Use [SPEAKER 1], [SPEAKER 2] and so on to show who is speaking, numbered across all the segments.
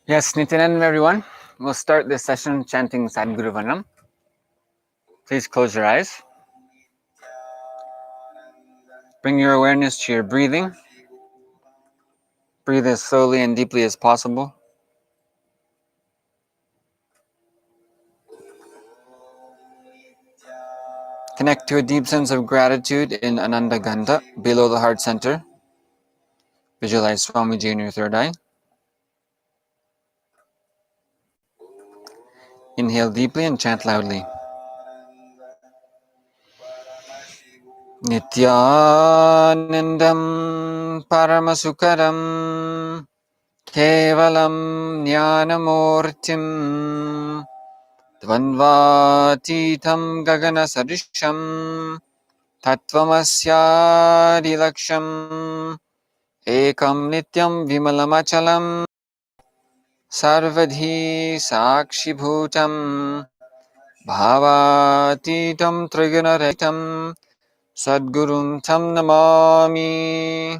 [SPEAKER 1] Yes, Nithyanandam, everyone. We'll start this session chanting Sadguru Vanam. Please close your eyes. Bring your awareness to your breathing. Breathe as slowly and deeply as possible. Connect to a deep sense of gratitude in Ananda Gandha, below the heart center. Visualize Swamiji in your third eye. Inhale deeply and chant loudly. Nithyanandam Paramasukaram Kevalam Jnanamurtim Dvandvatitam Gagana Sadisham Tattvamasyadi Laksham Ekam Nityam Vimalamachalam Sarvadhi Sakshi Bhutam Bhavatitam Trigunarahitam Sadgurum Tam Namami.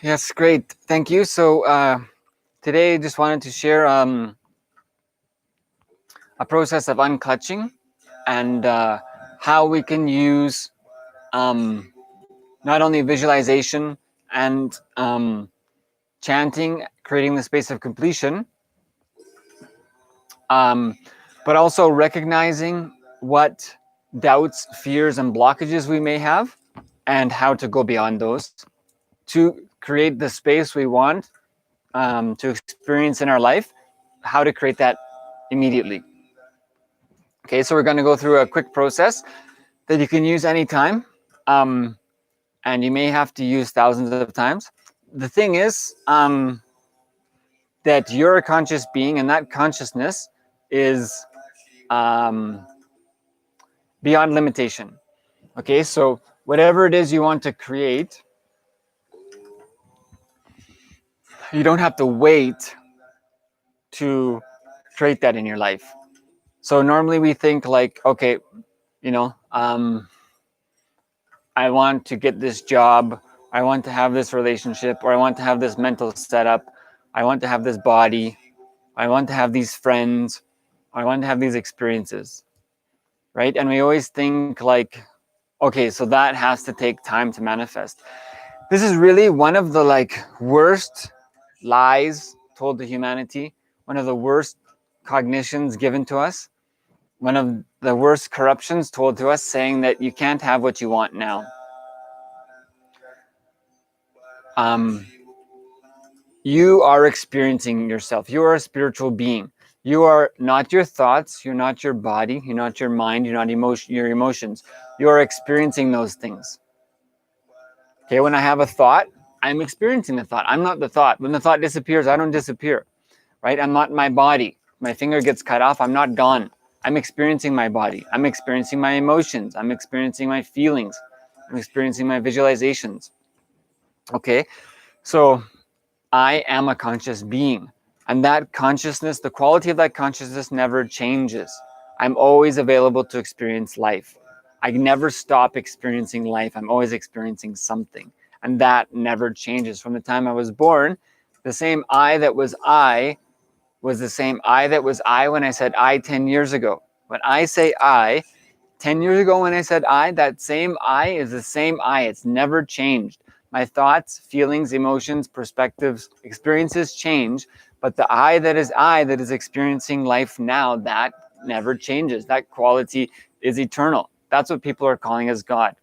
[SPEAKER 1] Yes, great. Thank you. So today I just wanted to share a process of unclutching and how we can use not only visualization and chanting, creating the space of completion, but also recognizing what doubts, fears, and blockages we may have and how to go beyond those to create the space we want to experience in our life, how to create that immediately. Okay, so we're going to go through a quick process that you can use anytime, and you may have to use thousands of times. The thing is that you're a conscious being, and that consciousness is beyond limitation. Okay, so whatever it is you want to create, you don't have to wait to create that in your life. So normally we think like, okay, you know, I want to get this job, I want to have this relationship, or I want to have this mental setup, I want to have this body, I want to have these friends, I want to have these experiences, right? And we always think like, okay, so that has to take time to manifest. This is really one of the worst lies told to humanity, one of the worst cognitions given to us, one of the worst corruptions told to us, saying that you can't have what you want now. You are experiencing yourself. You are a spiritual being. You are not your thoughts. You're not your body. You're not your mind. You're not your emotions. You are experiencing those things. Okay, when I have a thought, I'm experiencing the thought. I'm not the thought. When the thought disappears, I don't disappear, right? I'm not my body. My finger gets cut off. I'm not gone. I'm experiencing my body. I'm experiencing my emotions. I'm experiencing my feelings. I'm experiencing my visualizations. Okay, so I am a conscious being. And that consciousness, the quality of that consciousness never changes. I'm always available to experience life. I never stop experiencing life. I'm always experiencing something. And that never changes. From the time I was born, the same I that was I was the same I that was I when I said I 10 years ago. When I say I, 10 years ago when I said I, that same I is the same I. It's never changed. My thoughts, feelings, emotions, perspectives, experiences change, but the I that is experiencing life now, that never changes. That quality is eternal. That's what people are calling as God.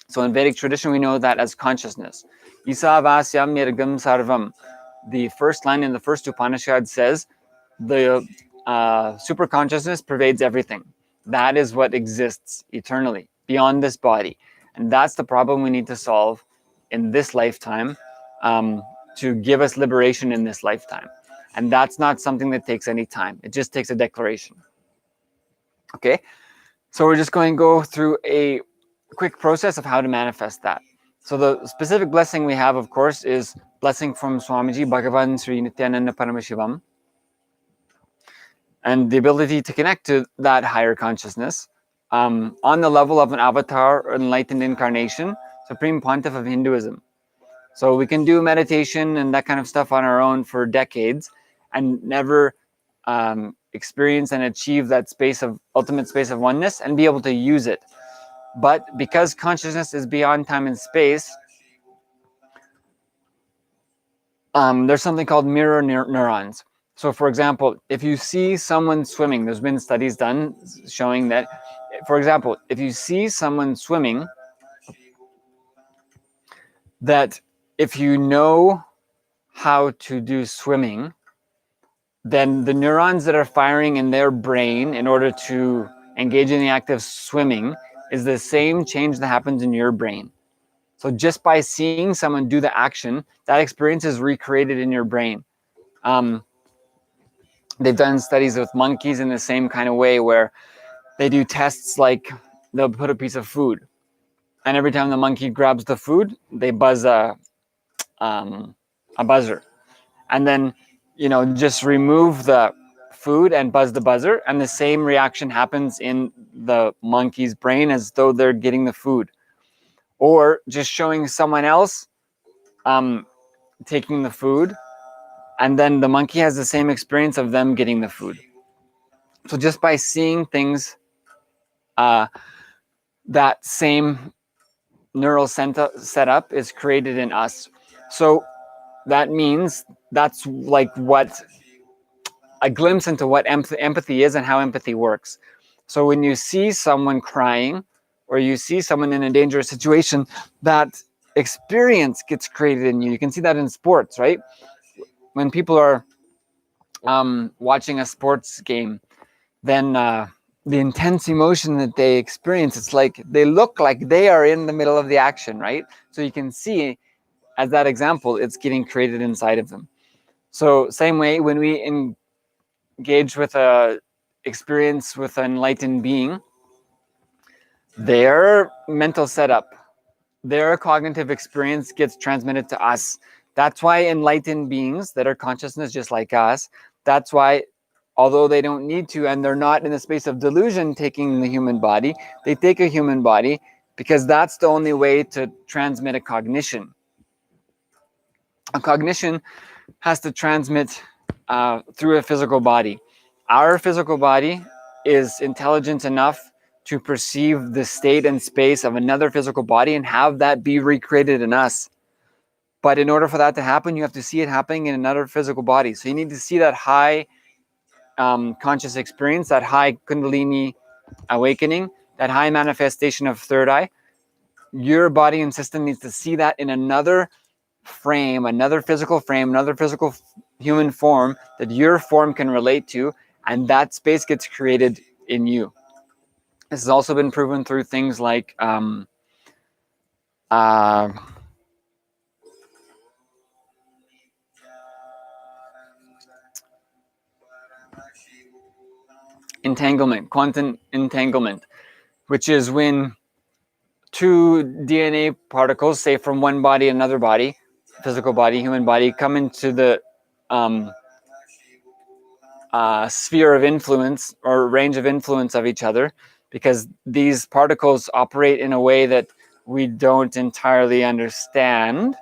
[SPEAKER 1] So in Vedic tradition, we know that as consciousness. Isavasyam mirgam sarvam. The first line in the first Upanishad says, the super consciousness pervades everything. That is what exists eternally beyond this body. And that's the problem we need to solve in this lifetime, to give us liberation in this lifetime. And that's not something that takes any time. It just takes a declaration. Okay? So we're just going to go through a quick process of how to manifest that. So the specific blessing we have, of course, is blessing from Swamiji, Bhagavan Sri Nithyananda Paramashivam, and the ability to connect to that higher consciousness on the level of an avatar or enlightened incarnation, Supreme Pontiff of Hinduism. So we can do meditation and that kind of stuff on our own for decades and never experience and achieve that space of ultimate space of oneness and be able to use it. But because consciousness is beyond time and space, there's something called mirror neurons. So for example, if you see someone swimming, there's been studies done showing that, for example, if you see someone swimming, that if you know how to do swimming, then the neurons that are firing in their brain in order to engage in the act of swimming is the same change that happens in your brain. So just by seeing someone do the action, that experience is recreated in your brain. They've done studies with monkeys in the same kind of way, where they do tests like they'll put a piece of food, and every time the monkey grabs the food, they buzz a buzzer, and then just remove the food and buzz the buzzer, and the same reaction happens in the monkey's brain as though they're getting the food. Or just showing someone else taking the food, and then the monkey has the same experience of them getting the food. So just by seeing things, that same neural setup is created in us. So that means that's like what a glimpse into what empathy is and how empathy works. So when you see someone crying or you see someone in a dangerous situation, that experience gets created in you. You can see that in sports, right? When people are watching a sports game, then the intense emotion that they experience, it's like they look like they are in the middle of the action, right? So you can see, as that example, it's getting created inside of them. So same way, when we engage with a experience with an enlightened being, their mental setup, their cognitive experience gets transmitted to us. That's why enlightened beings that are consciousness just like us, that's why, although they don't need to, and they're not in the space of delusion taking the human body, they take a human body because that's the only way to transmit a cognition. A cognition has to transmit through a physical body. Our physical body is intelligent enough to perceive the state and space of another physical body and have that be recreated in us. But in order for that to happen, you have to see it happening in another physical body. So you need to see that high conscious experience, that high Kundalini awakening, that high manifestation of third eye. Your body and system needs to see that in another frame, another physical frame, another physical human form that your form can relate to, and that space gets created in you. This has also been proven through things like entanglement, quantum entanglement, which is when two DNA particles, say from one body, another body, physical body, human body, come into the sphere of influence or range of influence of each other, because these particles operate in a way that we don't entirely understand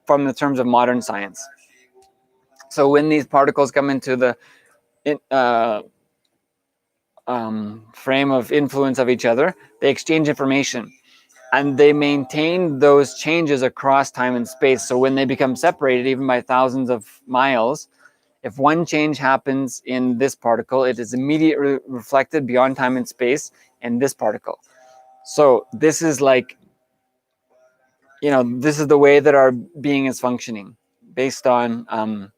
[SPEAKER 1] from the terms of modern science. So when these particles come into the frame of influence of each other, they exchange information, and they maintain those changes across time and space. So when they become separated, even by thousands of miles, if one change happens in this particle, it is immediately reflected beyond time and space in this particle. So this is like, this is the way that our being is functioning, based on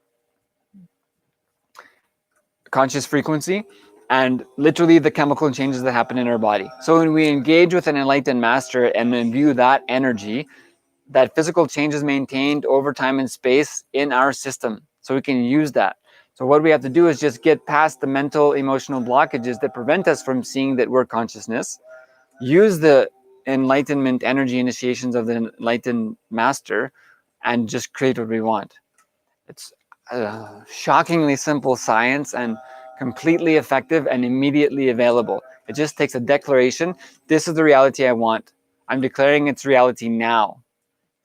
[SPEAKER 1] conscious frequency, and literally the chemical changes that happen in our body. So when we engage with an enlightened master and imbue that energy, that physical change is maintained over time and space in our system. So we can use that. So what we have to do is just get past the mental, emotional blockages that prevent us from seeing that we're consciousness, use the enlightenment energy initiations of the enlightened master, and just create what we want. It's a shockingly simple science and completely effective and immediately available. It just takes a declaration. This is the reality I want. I'm declaring its reality now.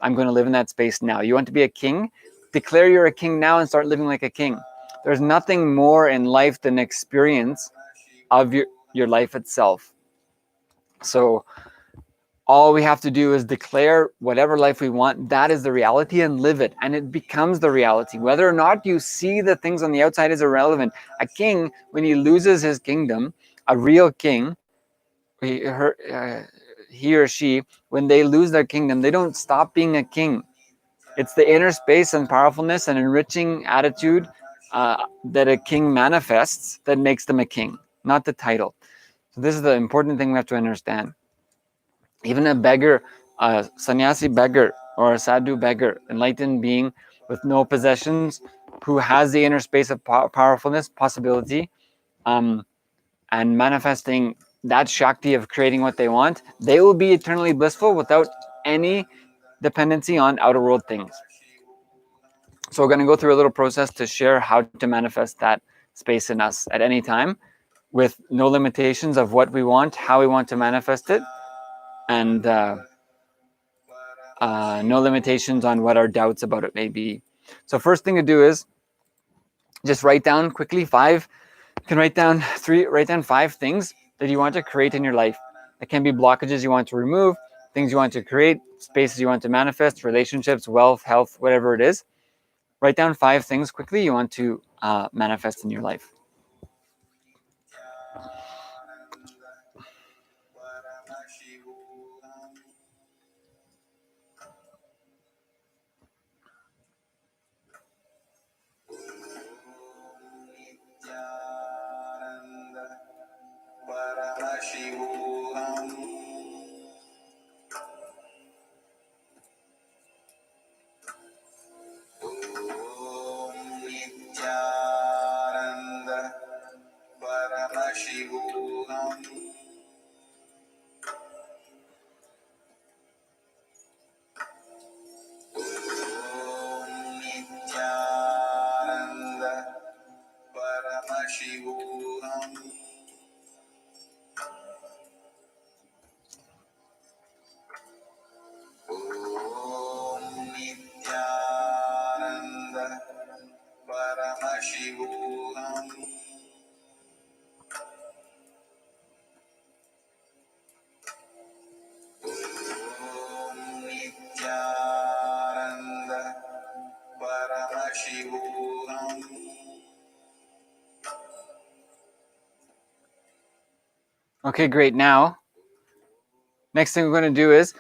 [SPEAKER 1] I'm going to live in that space now. You want to be a king? Declare you're a king now and start living like a king. There's nothing more in life than experience of your life itself. So all we have to do is declare whatever life we want. That is the reality, and live it. And it becomes the reality. Whether or not you see the things on the outside is irrelevant. A king, when he loses his kingdom, a real king, he or she, when they lose their kingdom, they don't stop being a king. It's the inner space and powerfulness and enriching attitude that a king manifests that makes them a king, not the title. So this is the important thing we have to understand. Even a beggar, a sannyasi beggar or a sadhu beggar, enlightened being with no possessions, who has the inner space of powerfulness, possibility, and manifesting that Shakti of creating what they want, they will be eternally blissful without any dependency on outer world things. So we're going to go through a little process to share how to manifest that space in us at any time, with no limitations of what we want, how we want to manifest it, and no limitations on what our doubts about it may be. So first thing to do is just write down quickly five. You can write down 5 things that you want to create in your life. It can be blockages you want to remove, things you want to create, spaces you want to manifest, relationships, wealth, health, whatever it is. Write down 5 things quickly you want to manifest in your life. Paramashivam. Om Nithyananda. Paramashivam. Om Nithyananda. Paramashivam. Om Nithyananda. Paramashivam. Om Nithyananda. Paramashivam. Okay, great. Now, next thing we're going to do is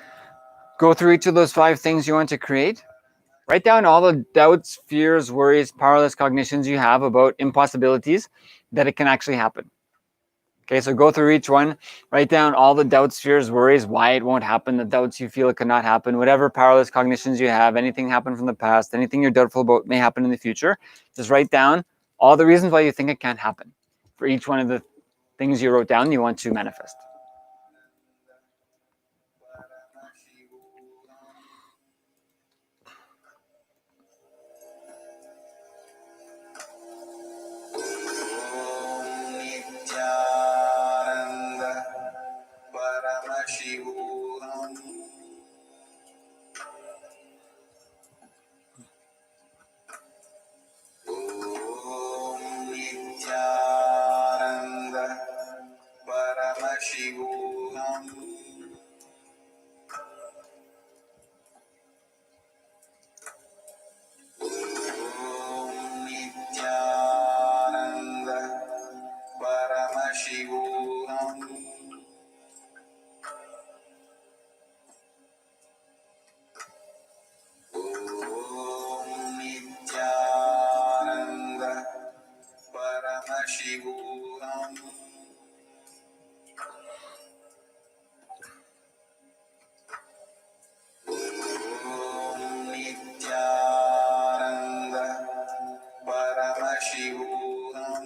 [SPEAKER 1] go through each of those 5 things you want to create. Write down all the doubts, fears, worries, powerless cognitions you have about impossibilities that it can actually happen. Okay, so go through each one. Write down all the doubts, fears, worries, why it won't happen, the doubts you feel it cannot happen, whatever powerless cognitions you have, anything happened from the past, anything you're doubtful about may happen in the future. Just write down all the reasons why you think it can't happen for each one of the things you wrote down you want to manifest. Nithyananda. Paramashivam. Om Nithyananda. Paramashivam.
[SPEAKER 2] Nithyananda Paramashivam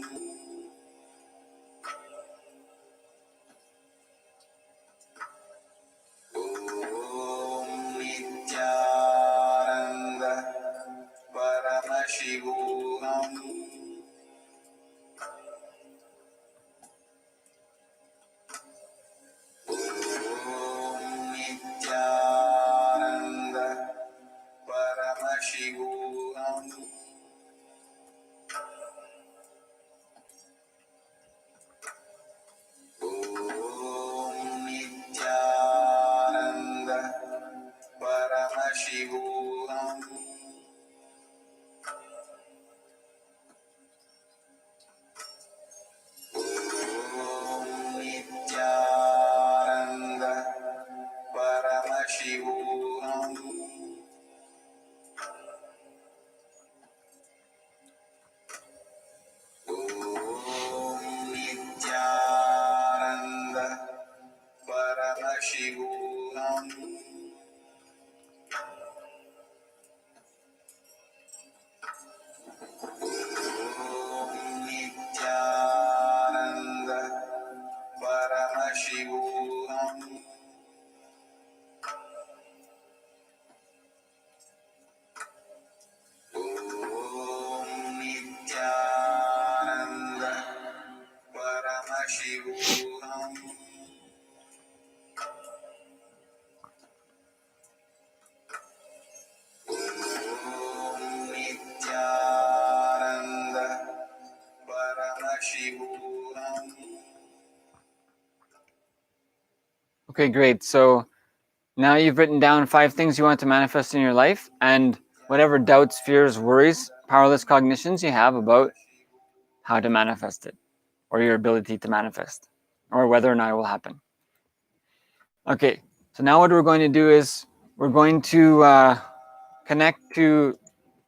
[SPEAKER 2] Om Nithyananda Paramashivam Om Nithyananda Paramashivam Om Nithyananda Paramashivam Om Nithyananda Paramashivam Om Nithyananda Paramashivam Om Nithyananda Paramashivam Om Nithyananda Paramashivam Om Nithyananda Paramashivam.
[SPEAKER 1] Okay, great. So now you've written down 5 things you want to manifest in your life, and whatever doubts, fears, worries, powerless cognitions you have about how to manifest it, or your ability to manifest, or whether or not it will happen. Okay, so now what we're going to do is we're going to connect to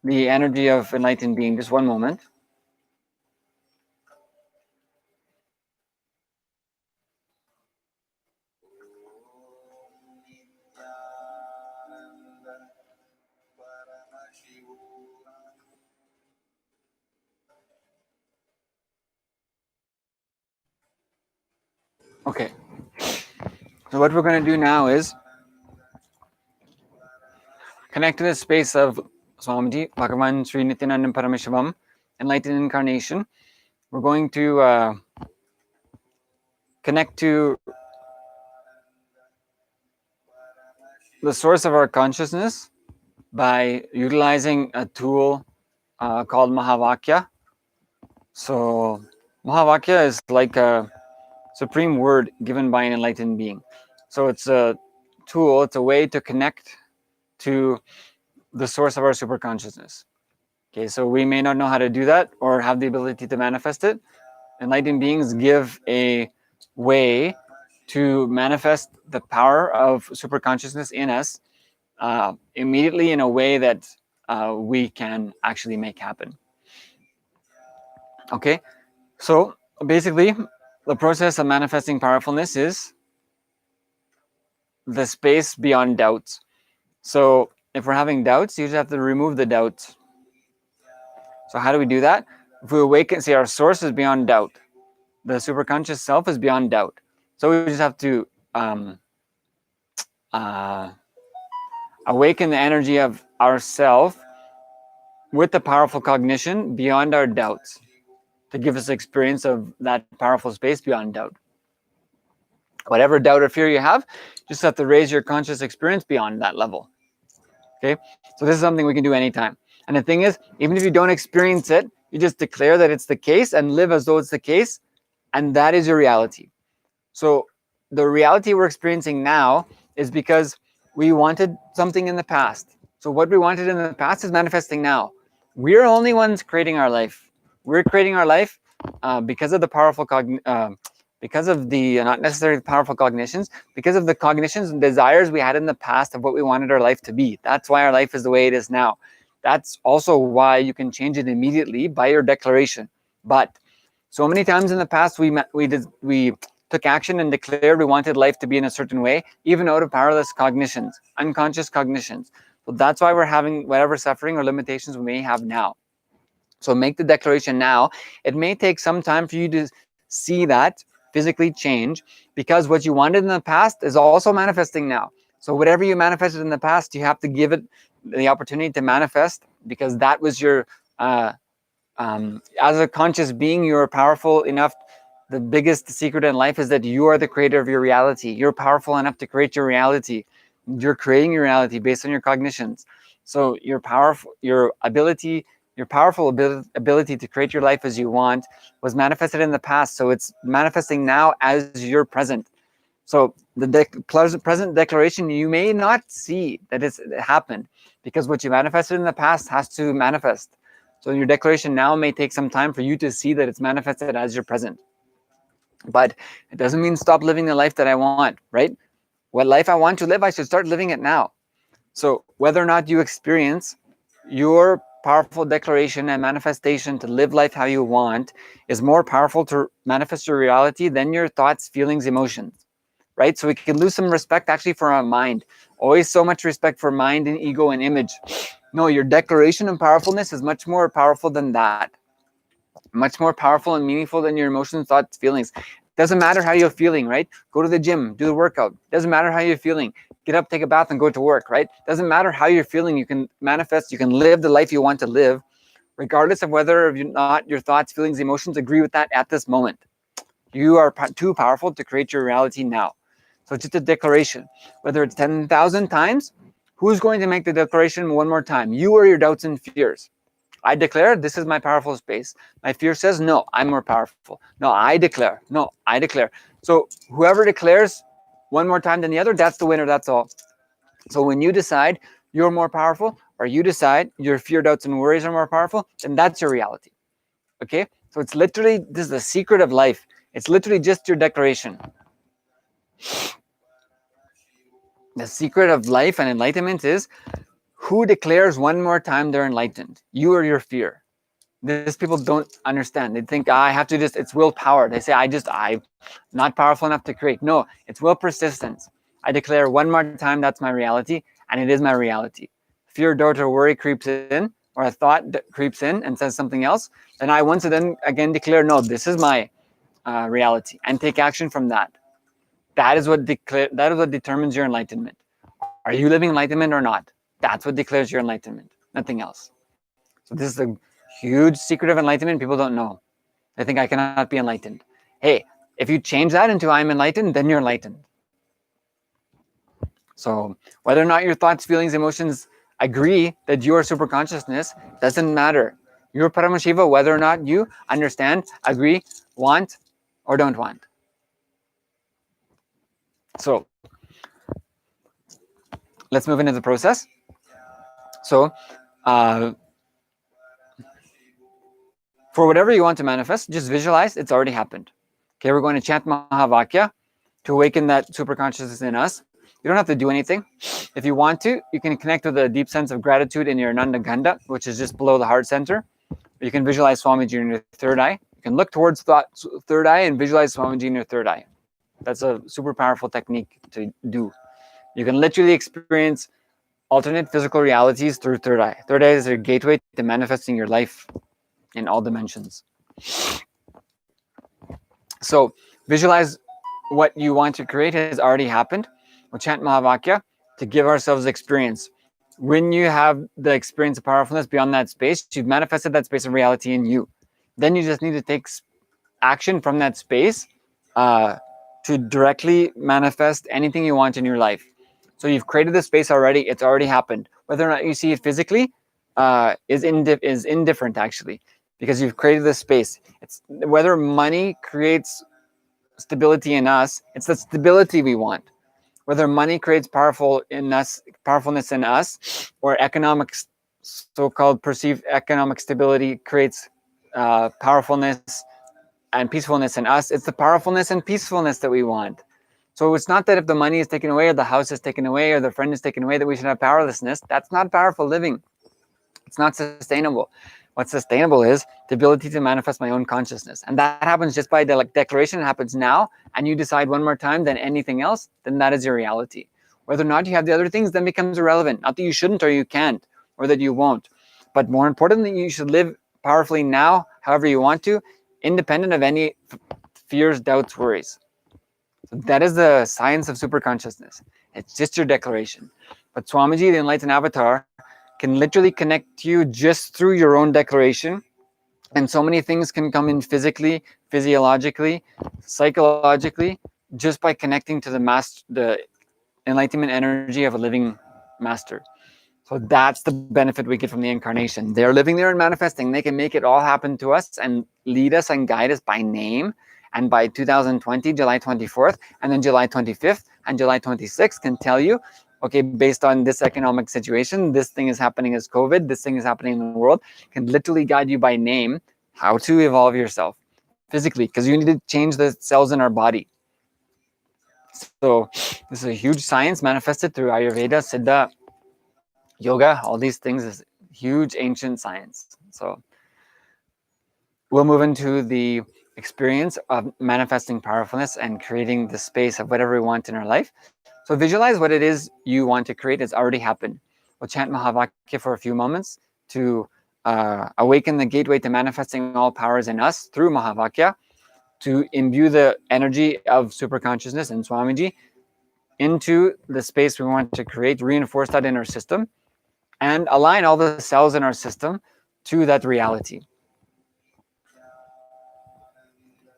[SPEAKER 1] the energy of enlightened being. Just one moment. Okay, so what we're going to do now is connect to the space of Swamiji, Bhagavan, Sri Nithyanandam Paramashivam, enlightened incarnation. We're going to connect to the source of our consciousness by utilizing a tool called Mahavakya. So Mahavakya is like a supreme word given by an enlightened being. So it's a tool, it's a way to connect to the source of our superconsciousness. Okay, so we may not know how to do that or have the ability to manifest it. Enlightened beings give a way to manifest the power of superconsciousness in us immediately in a way that we can actually make happen. Okay, so basically, the process of manifesting powerfulness is the space beyond doubts. So if we're having doubts, you just have to remove the doubts. So how do we do that? If we awaken, see, our source is beyond doubt. The superconscious self is beyond doubt. So we just have to awaken the energy of ourself with the powerful cognition beyond our doubts to give us experience of that powerful space beyond doubt. Whatever doubt or fear you have, just have to raise your conscious experience beyond that level. Okay, so this is something we can do anytime. And the thing is, even if you don't experience it, you just declare that it's the case and live as though it's the case, and that is your reality. So the reality we're experiencing now is because we wanted something in the past. So what we wanted in the past is manifesting now. We're only ones creating our life. We're creating our life because of the powerful because of the not necessarily powerful cognitions, because of the cognitions and desires we had in the past of what we wanted our life to be. That's why our life is the way it is now. That's also why you can change it immediately by your declaration. But So many times in the past, we took action and declared we wanted life to be in a certain way, even out of powerless cognitions, unconscious cognitions. So that's why we're having whatever suffering or limitations we may have now. So make the declaration now. It may take some time for you to see that physically change, because what you wanted in the past is also manifesting now. So whatever you manifested in the past, you have to give it the opportunity to manifest, because that was your as a conscious being, you are powerful enough. The biggest secret in life is that you are the creator of your reality. You're powerful enough to create your reality. You're creating your reality based on your cognitions. So your powerful, your powerful ability to create your life as you want was manifested in the past. So it's manifesting now as your present. So the present declaration, you may not see that it happened, because what you manifested in the past has to manifest. So your declaration now may take some time for you to see that it's manifested as your present. But it doesn't mean stop living the life that I want, right? What life I want to live, I should start living it now. So whether or not you experience your powerful declaration and manifestation to live life how you want is more powerful to manifest your reality than your thoughts, feelings, emotions, right? So we can lose some respect actually for our mind. Always so much respect for mind and ego and image. No, your declaration and powerfulness is much more powerful than that. Much more powerful and meaningful than your emotions, thoughts, feelings. Doesn't matter how you're feeling, right? Go to the gym, do the workout. Doesn't matter how you're feeling. Get up, take a bath, and go to work, right? Doesn't matter how you're feeling. You can manifest, you can live the life you want to live, regardless of whether or not your thoughts, feelings, emotions agree with that at this moment. You are too powerful to create your reality now. So it's just a declaration. Whether it's 10,000 times, who's going to make the declaration one more time? You or your doubts and fears? I declare this is my powerful space. My fear says, no, I'm more powerful. No, I declare. No, I declare. So whoever declares one more time than the other, that's the winner. That's all. So when you decide you're more powerful, or you decide your fear, doubts, and worries are more powerful, then that's your reality. Okay? So it's literally, this is the secret of life. It's literally just your declaration. The secret of life and enlightenment is who declares one more time they're enlightened, you or your fear. These people don't understand. They think, I have to just, it's willpower. They say, I'm not powerful enough to create. No, it's will persistence. I declare one more time, that's my reality, and it is my reality. Fear, doubt, or worry creeps in, or a thought creeps in and says something else, then I once again declare, no, this is my reality, and take action from that. That is what determines your enlightenment. Are you living enlightenment or not? That's what declares your enlightenment, nothing else. So this is the huge secret of enlightenment people don't know. They think I cannot be enlightened. Hey, if you change that into I'm enlightened, then you're enlightened. So whether or not your thoughts, feelings, emotions agree that you are super consciousness doesn't matter. You're Paramashiva whether or not you understand, agree, want, or don't want. So let's move into the process. So for whatever you want to manifest, just visualize it's already happened. Okay, we're going to chant Mahavakya to awaken that super consciousness in us. You don't have to do anything. If you want to, you can connect with a deep sense of gratitude in your Nanda Ganda, which is just below the heart center. You can visualize Swamiji in your third eye. You can look towards the third eye and visualize Swamiji in your third eye. That's a super powerful technique to do. You can literally experience alternate physical realities through third eye. Third eye is a gateway to manifesting your life in all dimensions. So visualize what you want to create has already happened. We'll chant Mahavakya to give ourselves experience. When you have the experience of powerfulness beyond that space, you've manifested that space of reality in you. Then you just need to take action from that space to directly manifest anything you want in your life. So you've created the space already. It's already happened. Whether or not you see it physically is indifferent, actually, because you've created the space. It's whether money creates stability in us, it's the stability we want. Whether money creates powerfulness in us, or so-called perceived economic stability creates powerfulness and peacefulness in us, it's the powerfulness and peacefulness that we want. So it's not that if the money is taken away, or the house is taken away, or the friend is taken away, that we should have powerlessness. That's not powerful living. It's not sustainable. What's sustainable is the ability to manifest my own consciousness. And that happens just by the declaration. It happens now, and you decide one more time than anything else, then that is your reality. Whether or not you have the other things then becomes irrelevant. Not that you shouldn't or you can't, or that you won't. But more importantly, you should live powerfully now, however you want to, independent of any fears, doubts, worries. So that is the science of superconsciousness. It's just your declaration. But Swamiji, the enlightened avatar, can literally connect you just through your own declaration. And so many things can come in physically, physiologically, psychologically, just by connecting to the enlightenment energy of a living master. So that's the benefit we get from the incarnation. They're living there and manifesting. They can make it all happen to us and lead us and guide us by name. And by 2020, July 24th, and then July 25th and July 26th can tell you, okay, based on this economic situation, this thing is happening as COVID, this thing is happening in the world, can literally guide you by name how to evolve yourself physically, because you need to change the cells in our body. So this is a huge science manifested through Ayurveda, Siddha, yoga, all these things is huge ancient science. So we'll move into the experience of manifesting powerfulness and creating the space of whatever we want in our life. So visualize what it is you want to create. It's already happened. We'll chant Mahavakya for a few moments to awaken the gateway to manifesting all powers in us through Mahavakya, to imbue the energy of superconsciousness and Swamiji into the space we want to create, reinforce that in our system, and align all the cells in our system to that reality.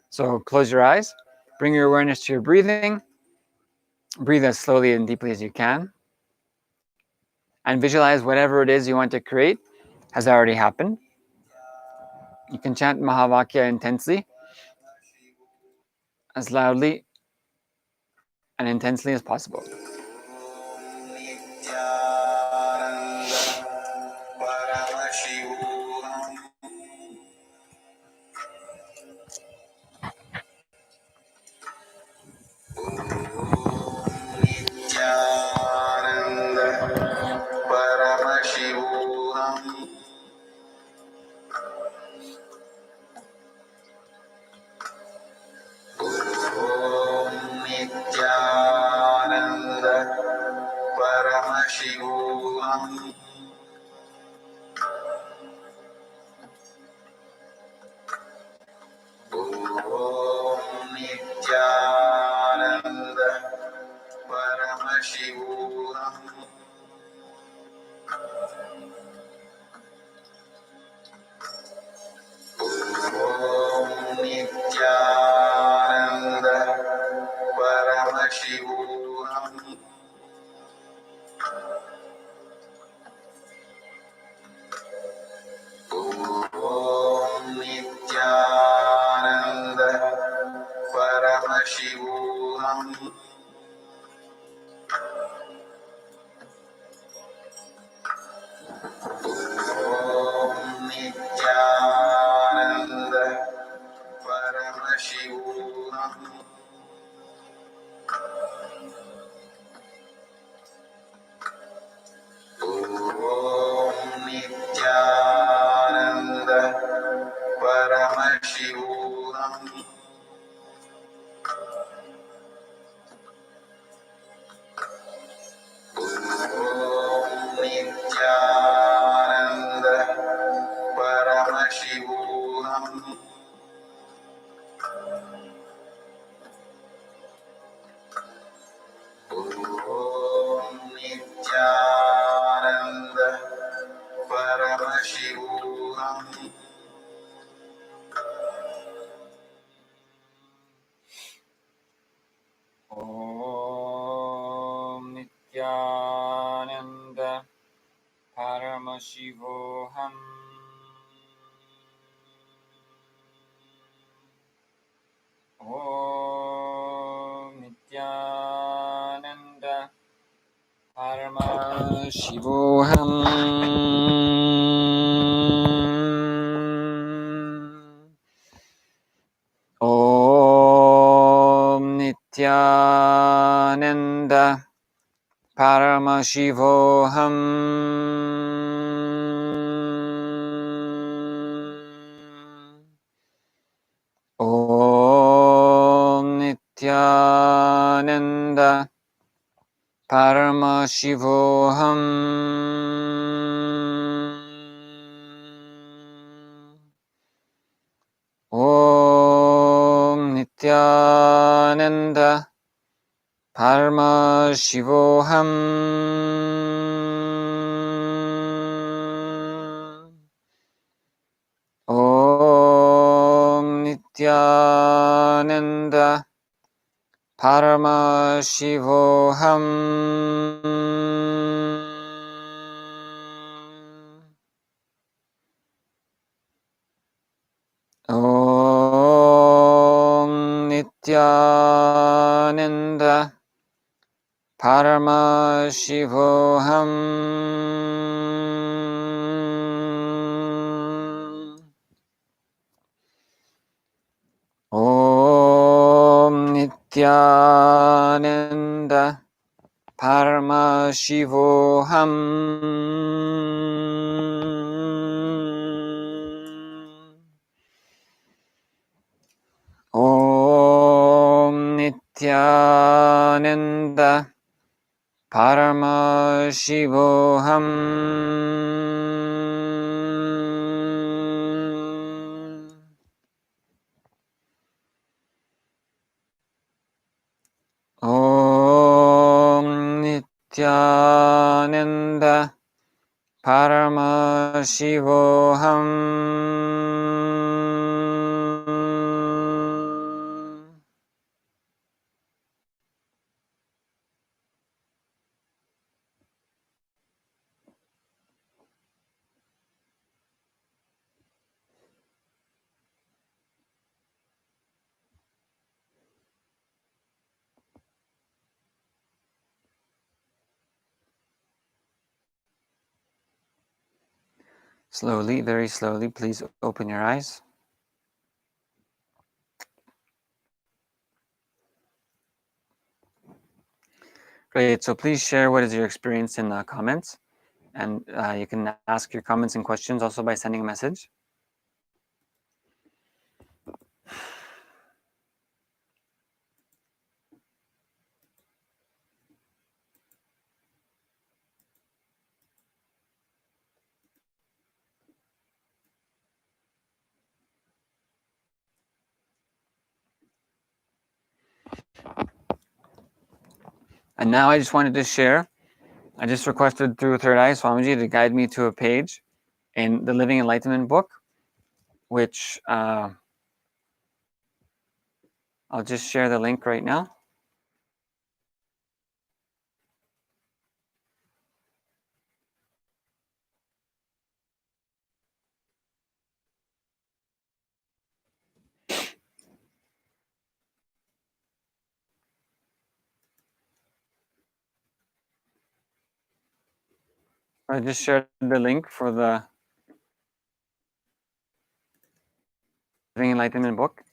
[SPEAKER 1] So close your eyes, bring your awareness to your breathing, breathe as slowly and deeply as you can, and visualize whatever it is you want to create has already happened. You can chant Mahavakya intensely, as loudly and intensely as possible.
[SPEAKER 2] Nithyananda Paramashivam Om Nithyananda Paramashivam Om Nithyananda Paramashivam Om Nithyananda Paramashivam Om Nithyananda Paramashivam Om Nithyananda Paramashivam Om Nithyananda Paramashivam Om Nithyananda Paramashivam Om Nithyananda Paramashivam
[SPEAKER 1] Om Nithyananda Paramashivoham. Om Nithyananda Paramashivoham. Om Nithyananda Paramashivoham. Nithyananda Paramashivoham. Om Nithyananda Paramashivoham. Om Nithyananda Paramashivoham. Om Nithyananda Paramashivoham. Om Nithyananda Paramashivoham. Om Nithyananda Paramashivoham. Om Nithyananda Paramashivoham. Slowly, very slowly, please open your eyes. Great, so please share what is your experience in the comments. And you can ask your comments and questions also by sending a message. And now I just wanted to share, I just requested through Third Eye Swamiji to guide me to a page in the Living Enlightenment book, which I'll just share the link right now. I just shared the link for the Living Enlightenment book.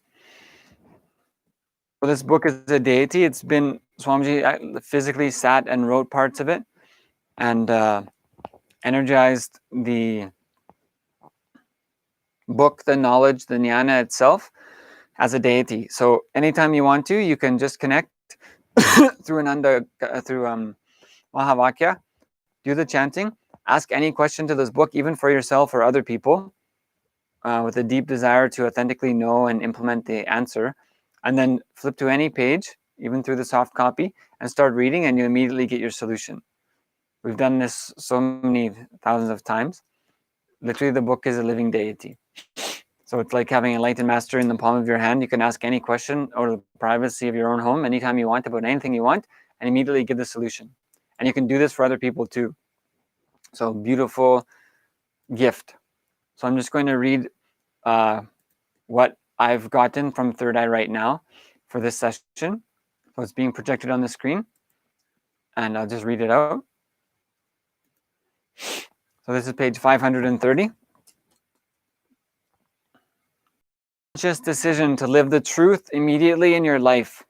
[SPEAKER 1] So this book is a deity. It's been, Swamiji physically sat and wrote parts of it and energized the book, the knowledge, the jnana itself as a deity. So anytime you want to, you can just connect through Mahavakya, do the chanting, ask any question to this book, even for yourself or other people, with a deep desire to authentically know and implement the answer, and then flip to any page, even through the soft copy, and start reading, and you immediately get your solution. We've done this so many thousands of times. Literally, the book is a living deity. So it's like having a enlightened master in the palm of your hand. You can ask any question or the privacy of your own home anytime you want about anything you want and immediately get the solution. And you can do this for other people too. So beautiful gift. So I'm just going to read what I've gotten from Third Eye right now for this session. So it's being projected on the screen and I'll just read it out. So this is page 530. Conscious decision to live the truth immediately in your life.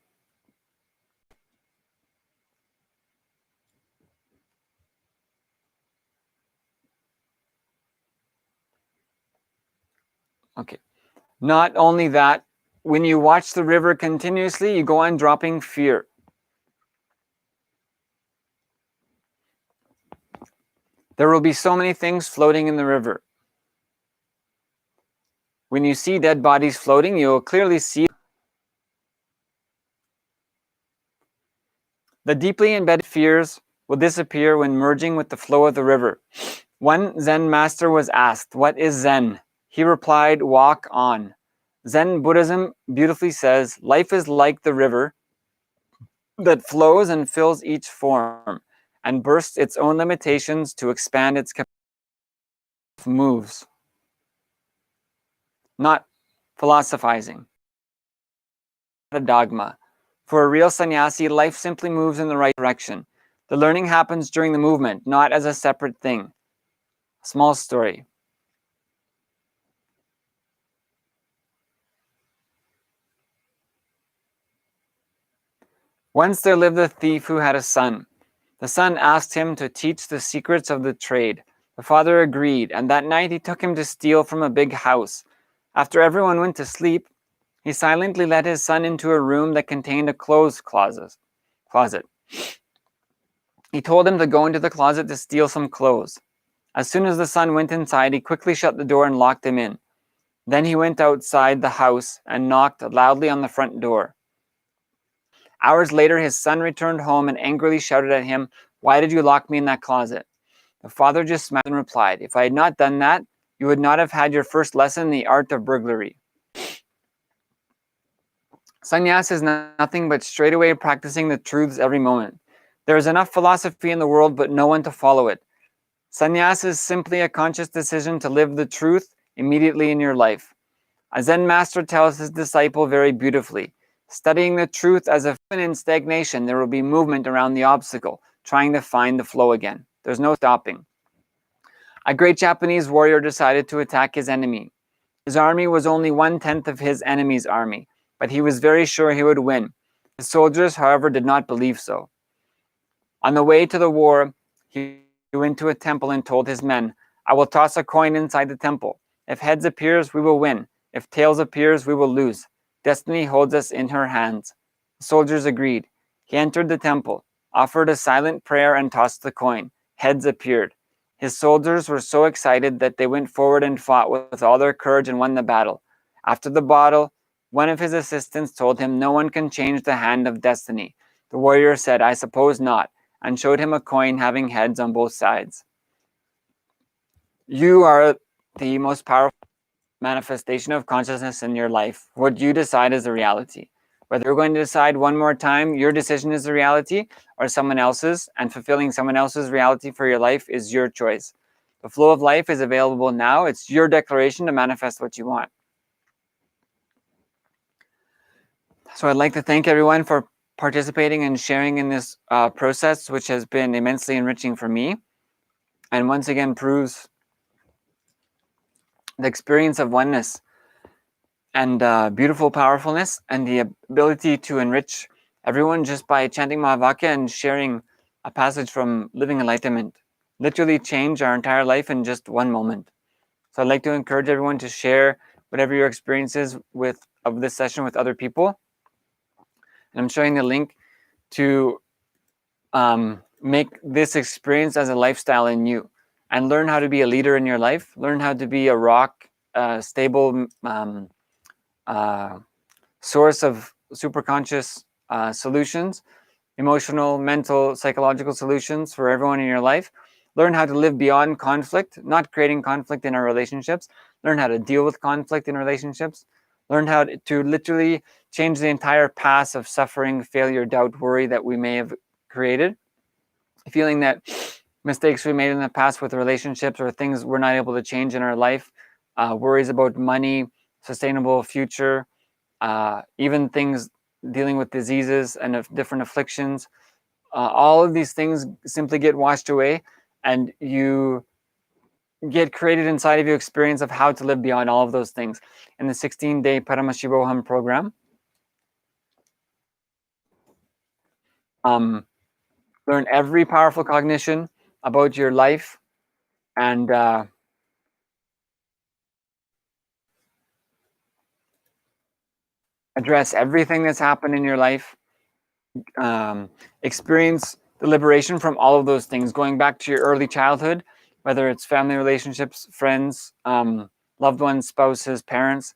[SPEAKER 1] Okay. Not only that, when you watch the river continuously, you go on dropping fear. There will be so many things floating in the river. When you see dead bodies floating, you will clearly see the deeply embedded fears will disappear when merging with the flow of the river. One Zen master was asked, "What is Zen?" He replied, "Walk on." Zen Buddhism beautifully says, life is like the river that flows and fills each form and bursts its own limitations to expand its capacity. Moves, not philosophizing, not a dogma. For a real sannyasi, life simply moves in the right direction. The learning happens during the movement, not as a separate thing. Small story. Once there lived a thief who had a son. The son asked him to teach the secrets of the trade. The father agreed, and that night he took him to steal from a big house. After everyone went to sleep, he silently led his son into a room that contained a clothes closet. He told him to go into the closet to steal some clothes. As soon as the son went inside, he quickly shut the door and locked him in. Then he went outside the house and knocked loudly on the front door. Hours later, his son returned home and angrily shouted at him, "Why did you lock me in that closet?" The father just smiled and replied, "If I had not done that, you would not have had your first lesson in the art of burglary." Sannyas is nothing but straightaway practicing the truths every moment. There is enough philosophy in the world, but no one to follow it. Sannyas is simply a conscious decision to live the truth immediately in your life. A Zen master tells his disciple very beautifully, studying the truth as if in stagnation, there will be movement around the obstacle, trying to find the flow again. There's no stopping. A great Japanese warrior decided to attack his enemy. His army was only 1/10 of his enemy's army, but he was very sure he would win. His soldiers, however, did not believe so. On the way to the war, he went to a temple and told his men, "I will toss a coin inside the temple. If heads appears, we will win. If tails appears, we will lose. Destiny holds us in her hands." The soldiers agreed. He entered the temple, offered a silent prayer, and tossed the coin. Heads appeared. His soldiers were so excited that they went forward and fought with all their courage and won the battle. After the battle, one of his assistants told him, "No one can change the hand of destiny." The warrior said, "I suppose not," and showed him a coin having heads on both sides. You are the most powerful manifestation of consciousness in your life. What you decide is the reality. Whether you're going to decide one more time your decision is the reality or someone else's, and fulfilling someone else's reality for your life is your choice. The flow of life is available now. It's your declaration to manifest what you want. So I'd like to thank everyone for participating and sharing in this process, which has been immensely enriching for me, and once again proves the experience of oneness and beautiful powerfulness and the ability to enrich everyone just by chanting Mahavakya and sharing a passage from Living Enlightenment. Literally change our entire life in just one moment. So I'd like to encourage everyone to share whatever your experience is of this session with other people. And I'm showing the link to make this experience as a lifestyle in you and learn how to be a leader in your life, learn how to be a rock, stable source of superconscious solutions, emotional, mental, psychological solutions for everyone in your life. Learn how to live beyond conflict, not creating conflict in our relationships. Learn how to deal with conflict in relationships. Learn how to literally change the entire past of suffering, failure, doubt, worry that we may have created. Feeling that mistakes we made in the past with relationships or things we're not able to change in our life, worries about money, sustainable future, even things dealing with diseases and different afflictions. All of these things simply get washed away, and you get created inside of your experience of how to live beyond all of those things in the 16-day Paramashivam program. Learn every powerful cognition about your life and address everything that's happened in your life, experience the liberation from all of those things, going back to your early childhood, whether it's family relationships, friends, loved ones, spouses, parents.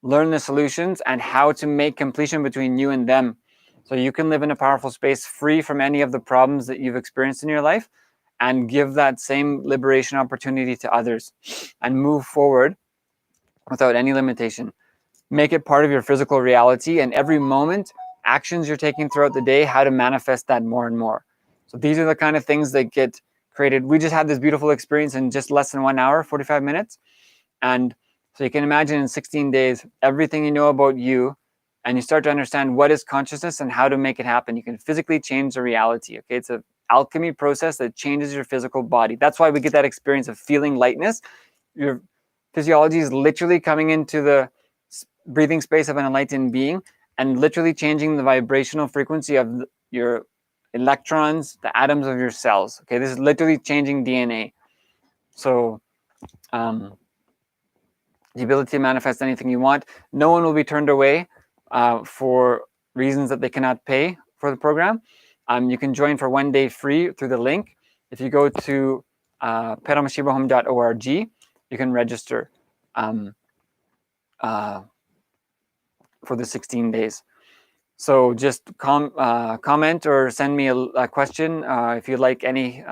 [SPEAKER 1] Learn the solutions and how to make completion between you and them, so you can live in a powerful space free from any of the problems that you've experienced in your life, and give that same liberation opportunity to others, and move forward without any limitation. Make it part of your physical reality, and every moment, actions you're taking throughout the day, how to manifest that more and more. So these are the kind of things that get created. We just had this beautiful experience in just less than 1 hour, 45 minutes. And so you can imagine in 16 days, everything you know about you, and you start to understand what is consciousness and how to make it happen. You can physically change the reality. Okay, it's an alchemy process that changes your physical body. That's why we get that experience of feeling lightness. Your physiology is literally coming into the breathing space of an enlightened being and literally changing the vibrational frequency of your electrons, the atoms of your cells. Okay, this is literally changing DNA. So the ability to manifest anything you want. No one will be turned away for reasons that they cannot pay for the program. You can join for 1 day free through the link. If you go to paramashivam.org, you can register for the 16 days. So just comment or send me a question if you'd like any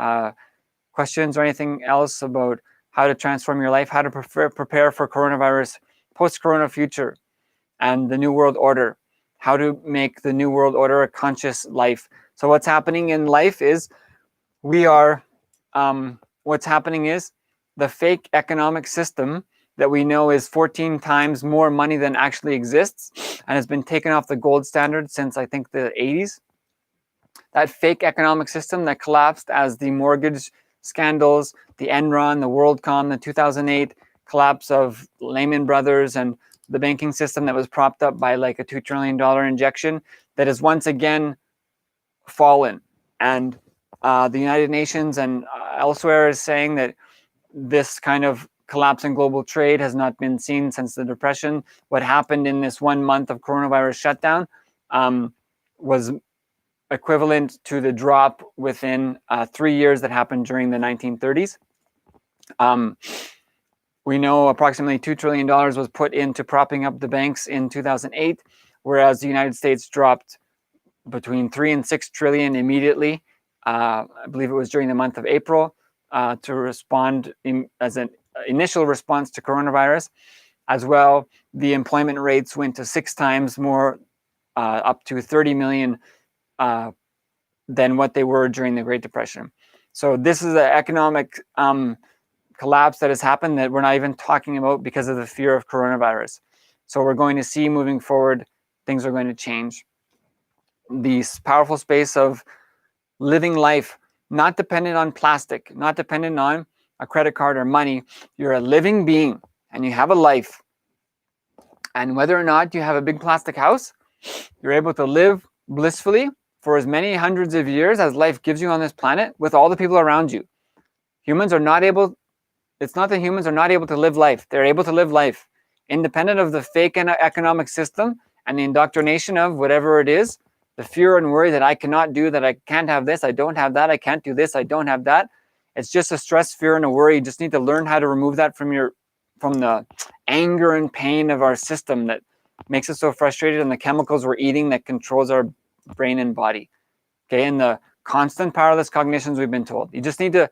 [SPEAKER 1] questions or anything else about how to transform your life, how to prepare for coronavirus, post-corona future, and the new world order, how to make the new world order a conscious life. So what's happening in life is what's happening is the fake economic system that we know is 14 times more money than actually exists and has been taken off the gold standard since I think the 80s. That fake economic system that collapsed as the mortgage scandals, the Enron, the WorldCom, the 2008 collapse of Lehman Brothers, and the banking system that was propped up by like a $2 trillion injection, that has once again fallen. And the United Nations and elsewhere is saying that this kind of collapse in global trade has not been seen since the Depression. What happened in this 1 month of coronavirus shutdown was equivalent to the drop within 3 years that happened during the 1930s. We know approximately $2 trillion was put into propping up the banks in 2008, whereas the United States dropped between 3 and 6 trillion immediately. I believe it was during the month of April to respond as an initial response to coronavirus. As well, the employment rates went to 6 times more, up to 30 million than what they were during the Great Depression. So this is an economic collapse that has happened that we're not even talking about because of the fear of coronavirus. So we're going to see moving forward, things are going to change. This powerful space of living life, not dependent on plastic, not dependent on a credit card or money. You're a living being and you have a life. And whether or not you have a big plastic house, you're able to live blissfully for as many hundreds of years as life gives you on this planet with all the people around you. Humans are not able, it's not that humans are not able to live life. They're able to live life independent of the fake economic system and the indoctrination of whatever it is, the fear and worry that I cannot do, that I can't have this, I don't have that, I can't do this, I don't have that. It's just a stress, fear, and a worry. You just need to learn how to remove that from the anger and pain of our system that makes us so frustrated, and the chemicals we're eating that controls our brain and body. Okay, and the constant powerless cognitions we've been told. You just need to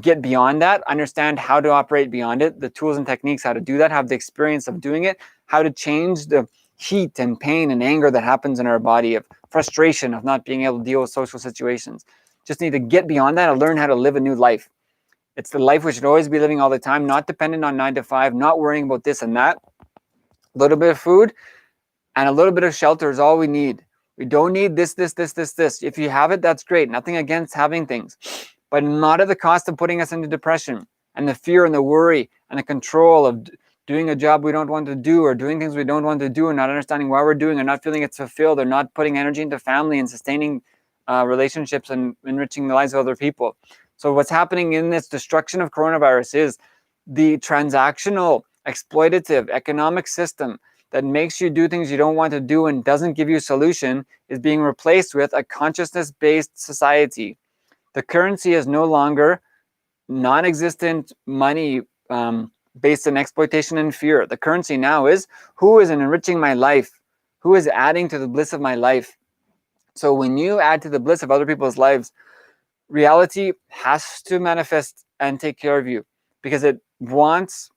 [SPEAKER 1] get beyond that, understand how to operate beyond it, the tools and techniques, how to do that, have the experience of doing it, how to change the heat and pain and anger that happens in our body, of frustration of not being able to deal with social situations. Just need to get beyond that and learn how to live a new life. It's the life we should always be living all the time, not dependent on 9 to 5, not worrying about this and that. A little bit of food and a little bit of shelter is all we need. We don't need this. If you have it, that's great. Nothing against having things, but not at the cost of putting us into depression and the fear and the worry and the control of doing a job we don't want to do, or doing things we don't want to do, and not understanding why we're doing, or not feeling it's fulfilled, or not putting energy into family and sustaining relationships and enriching the lives of other people. So what's happening in this destruction of coronavirus is the transactional, exploitative economic system that makes you do things you don't want to do and doesn't give you a solution is being replaced with a consciousness-based society. The currency is no longer non-existent money based on exploitation and fear. The currency now is who is enriching my life, who is adding to the bliss of my life. So when you add to the bliss of other people's lives, reality has to manifest and take care of you because it wants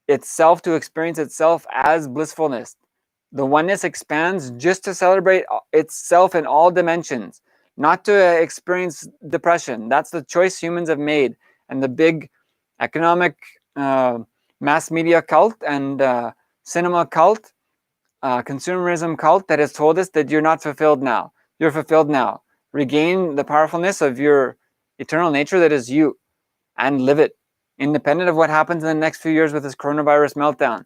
[SPEAKER 1] itself to experience itself as blissfulness. The oneness expands just to celebrate itself in all dimensions, not to experience depression. That's the choice humans have made. And the big economic mass media cult and cinema cult, consumerism cult that has told us that you're not fulfilled now. You're fulfilled now. Regain the powerfulness of your eternal nature that is you and live it, independent of what happens in the next few years with this coronavirus meltdown.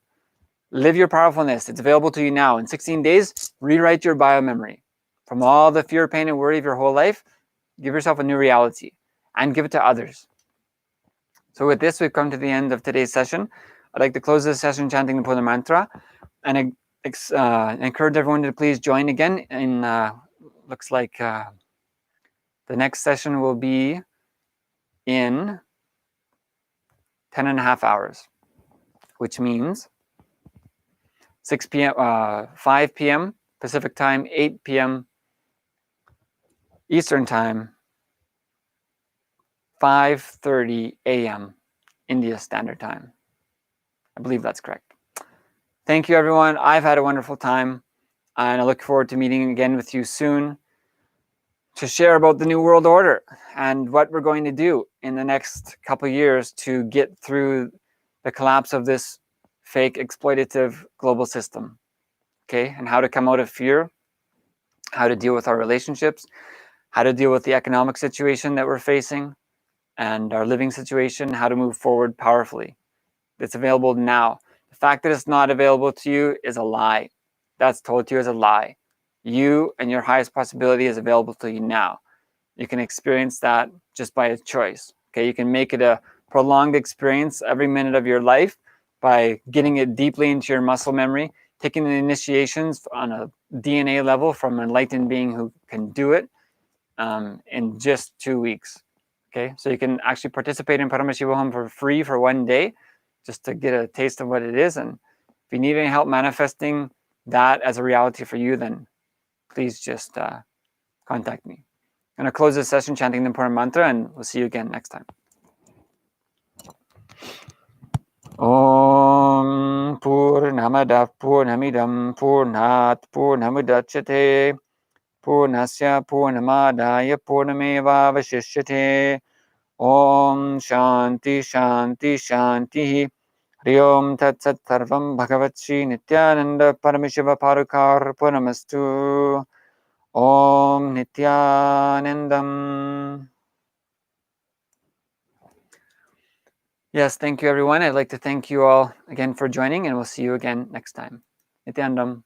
[SPEAKER 1] Live your powerfulness. It's available to you now. In 16 days, rewrite your biomemory. From all the fear, pain, and worry of your whole life, give yourself a new reality and give it to others. So with this, we've come to the end of today's session. I'd like to close this session chanting the Purna Mantra and encourage everyone to please join again. In looks like the next session will be in 10 and a half hours, which means 6 p.m., 5 p.m. Pacific time, 8 p.m. Eastern time, 5:30 a.m. India Standard Time. I believe that's correct. Thank you, everyone. I've had a wonderful time, and I look forward to meeting again with you soon to share about the New World Order and what we're going to do in the next couple of years to get through the collapse of this fake exploitative global system. Okay, and how to come out of fear, how to deal with our relationships, how to deal with the economic situation that we're facing and our living situation, how to move forward powerfully. It's available now. The fact that it's not available to you is a lie. That's told to you as a lie. You and your highest possibility is available to you now. You can experience that just by a choice. Okay, you can make it a prolonged experience every minute of your life by getting it deeply into your muscle memory, taking the initiations on a DNA level from an enlightened being who can do it in just 2 weeks. Okay, so you can actually participate in Paramashivam for free for 1 day, just to get a taste of what it is. And if you need any help manifesting that as a reality for you, then please just contact me. I'm going to close this session chanting the important mantra, and we'll see you again next time. Om Purnamada Purnamidam Purnat Purnamudachyate Purnasya Purnamadaya Purnameva Vashishyate. Om Shanti Shanti Shanti. Hri Om Tat Sat Sarvam Bhagavat Shri Nithyananda Paramashiva Parukar Purnamastu. Om Nithyanandam. Yes, thank you, everyone. I'd like to thank you all again for joining, and we'll see you again next time. Nithyanandam.